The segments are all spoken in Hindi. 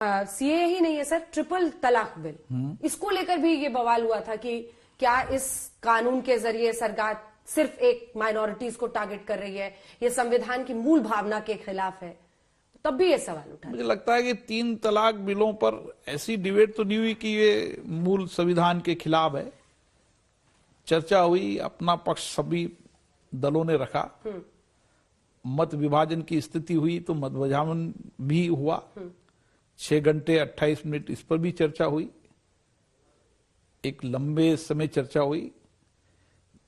सीए ही नहीं है सर, ट्रिपल तलाक बिल, इसको लेकर भी ये बवाल हुआ था कि क्या इस कानून के जरिए सरकार सिर्फ एक माइनॉरिटीज को टारगेट कर रही है, ये संविधान की मूल भावना के खिलाफ है। तब भी ये सवाल उठा। मुझे लगता है कि 3 तलाक बिलों पर ऐसी डिबेट तो नहीं हुई कि ये मूल संविधान के खिलाफ है। चर्चा हुई, अपना पक्ष सभी दलों ने रखा, मत विभाजन की स्थिति हुई तो मत विभाजन भी हुआ। 6 घंटे 28 मिनट इस पर भी चर्चा हुई, एक लंबे समय चर्चा हुई।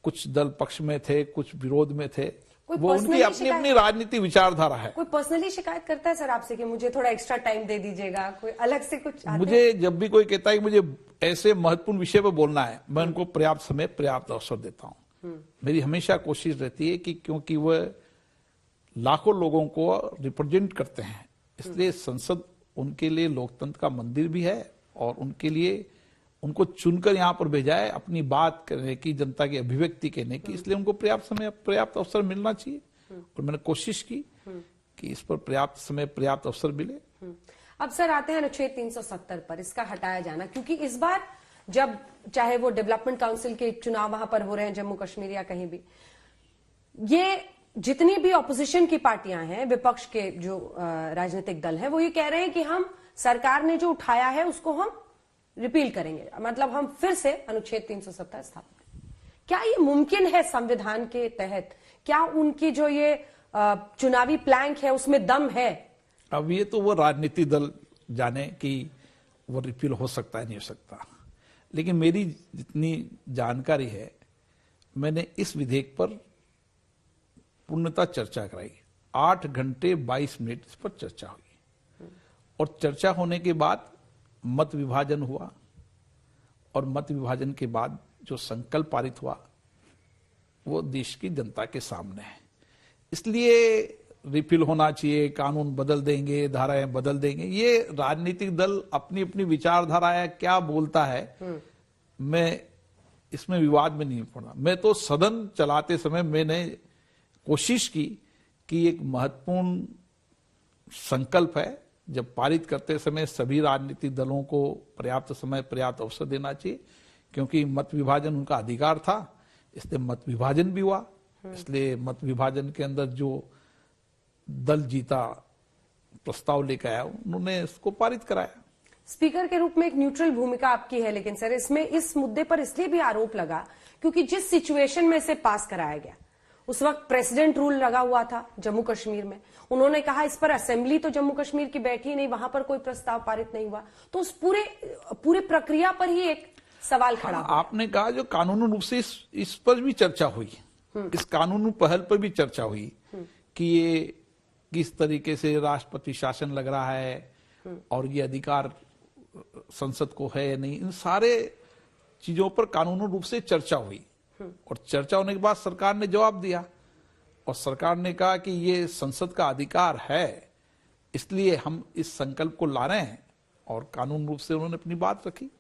कुछ दल पक्ष में थे, कुछ विरोध में थे। वो उनकी अपनी अपनी राजनीतिक विचारधारा है। कोई पर्सनली शिकायत करता है सर आपसे कि मुझे थोड़ा एक्स्ट्रा टाइम दे दीजिएगा, कोई अलग से कुछ मुझे जब भी कोई कहता है कि मुझे ऐसे महत्वपूर्ण विषय पर बोलना है, मैं उनको पर्याप्त समय पर्याप्त अवसर देता हूं। मेरी हमेशा कोशिश रहती है कि क्योंकि वह लाखों लोगों को रिप्रेजेंट करते हैं, इसलिए संसद उनके लिए लोकतंत्र का मंदिर भी है और उनके लिए उनको चुनकर यहां पर भेजा है अपनी बात करने की, जनता की अभिव्यक्ति करने की। इसलिए उनको पर्याप्त समय पर्याप्त अवसर मिलना चाहिए और मैंने कोशिश की कि इस पर पर्याप्त समय पर्याप्त अवसर मिले। अब सर आते हैं अनुच्छेद 370 पर, इसका हटाया जाना, क्योंकि इस बार जब चाहे वो डेवलपमेंट काउंसिल के चुनाव वहां पर हो रहे हैं जम्मू कश्मीर या कहीं भी, ये जितनी भी ऑपोजिशन की पार्टियां हैं, विपक्ष के जो राजनीतिक दल हैं, वो ये कह रहे हैं कि हम सरकार ने जो उठाया है उसको हम रिपील करेंगे, मतलब हम फिर से अनुच्छेद 370 स्थापित करेंगे। क्या ये मुमकिन है संविधान के तहत? क्या उनकी जो ये चुनावी प्लान है उसमें दम है? अब ये तो वो राजनीतिक दल जाने कि वो रिपील हो सकता है नहीं हो सकता, लेकिन मेरी जितनी जानकारी है, मैंने इस विधेयक पर पूर्णतः चर्चा कराई। 8 घंटे 22 मिनट इस पर चर्चा हुई और चर्चा होने के बाद मत विभाजन हुआ और मत विभाजन के बाद जो संकल्प पारित हुआ वो देश की जनता के सामने है। इसलिए रिपील होना चाहिए, कानून बदल देंगे, धाराएं बदल देंगे, ये राजनीतिक दल अपनी अपनी विचारधारा है, क्या बोलता है, मैं इसमें विवाद में नहीं पड़ा। मैं तो सदन चलाते समय मैंने कोशिश की कि एक महत्वपूर्ण संकल्प है, जब पारित करते समय सभी राजनीतिक दलों को पर्याप्त समय पर्याप्त अवसर देना चाहिए, क्योंकि मत विभाजन उनका अधिकार था, इसलिए मत विभाजन भी हुआ। इसलिए मत विभाजन के अंदर जो दल जीता, प्रस्ताव लेकर आया, उन्होंने इसको पारित कराया। स्पीकर के रूप में एक न्यूट्रल भूमिका आपकी है, लेकिन सर इसमें इस मुद्दे पर इसलिए भी आरोप लगा क्योंकि जिस सिचुएशन में इसे पास कराया गया उस वक्त प्रेसिडेंट रूल लगा हुआ था जम्मू कश्मीर में। उन्होंने कहा इस पर असेंबली तो जम्मू कश्मीर की बैठी नहीं, वहां पर कोई प्रस्ताव पारित नहीं हुआ, तो उस पूरे प्रक्रिया पर ही एक सवाल खड़ा। आपने कहा जो कानूनी रूप से इस पर भी चर्चा हुई, इस कानूनी पहल पर भी चर्चा हुई कि ये किस तरीके से राष्ट्रपति शासन लग रहा है और ये अधिकार संसद को है या नहीं, इन सारे चीजों पर कानूनी रूप से चर्चा हुई और चर्चा होने के बाद सरकार ने जवाब दिया और सरकार ने कहा कि ये संसद का अधिकार है, इसलिए हम इस संकल्प को ला रहे हैं और कानून रूप से उन्होंने अपनी बात रखी।